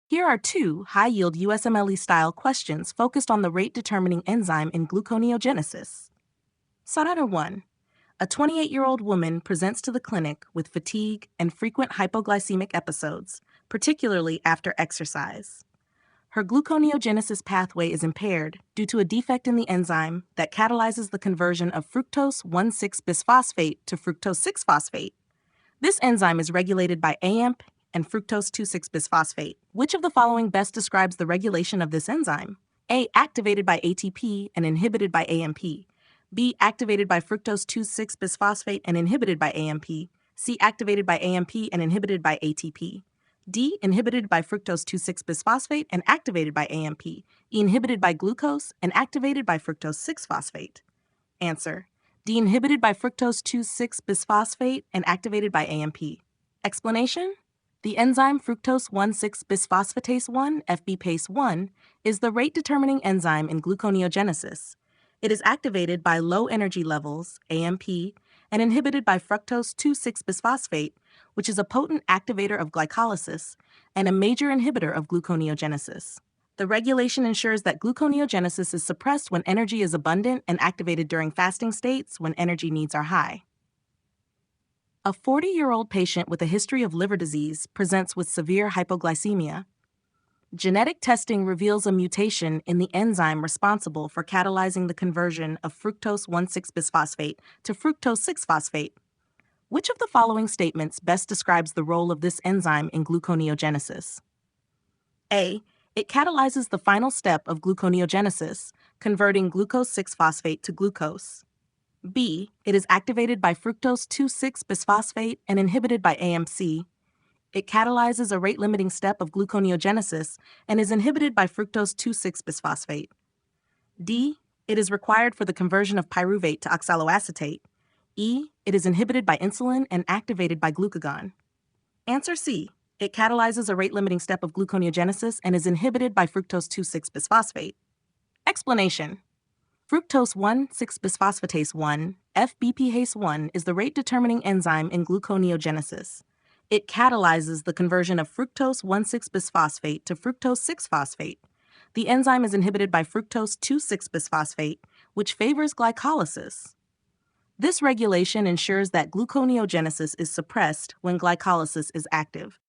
Here are two high-yield USMLE-style questions focused on the rate-determining enzyme in gluconeogenesis. Sonata 1. A 28-year-old woman presents to the clinic with fatigue and frequent hypoglycemic episodes, particularly after exercise. Her gluconeogenesis pathway is impaired due to a defect in the enzyme that catalyzes the conversion of fructose 1,6-bisphosphate to fructose 6-phosphate. This enzyme is regulated by AMP and fructose 2,6-bisphosphate. Which of the following best describes the regulation of this enzyme? A. Activated by ATP and inhibited by AMP. B. Activated by fructose 2,6-bisphosphate and inhibited by AMP. C. Activated by AMP and inhibited by ATP. D. Inhibited by fructose 2,6-bisphosphate and activated by AMP. E. Inhibited by glucose and activated by fructose 6-phosphate. Answer. D. Inhibited by fructose 2,6-bisphosphate and activated by AMP. Explanation? The enzyme fructose 1,6-bisphosphatase 1, FBPase1, is the rate-determining enzyme in gluconeogenesis. It is activated by low energy levels, AMP, and inhibited by fructose 2,6-bisphosphate, which is a potent activator of glycolysis and a major inhibitor of gluconeogenesis. The regulation ensures that gluconeogenesis is suppressed when energy is abundant and activated during fasting states when energy needs are high. A 40-year-old patient with a history of liver disease presents with severe hypoglycemia. Genetic testing reveals a mutation in the enzyme responsible for catalyzing the conversion of fructose 1,6-bisphosphate to fructose 6-phosphate. Which of the following statements best describes the role of this enzyme in gluconeogenesis? A. It catalyzes the final step of gluconeogenesis, converting glucose 6-phosphate to glucose. B. It is activated by fructose 2,6-bisphosphate and inhibited by AMP. It catalyzes a rate-limiting step of gluconeogenesis and is inhibited by fructose 2,6-bisphosphate. D. It is required for the conversion of pyruvate to oxaloacetate. E. It is inhibited by insulin and activated by glucagon. Answer C. It catalyzes a rate-limiting step of gluconeogenesis and is inhibited by fructose 2,6-bisphosphate. Explanation. Fructose 1,6-bisphosphatase 1, FBPase1, is the rate-determining enzyme in gluconeogenesis. It catalyzes the conversion of fructose 1,6-bisphosphate to fructose 6-phosphate. The enzyme is inhibited by fructose 2,6-bisphosphate, which favors glycolysis. This regulation ensures that gluconeogenesis is suppressed when glycolysis is active.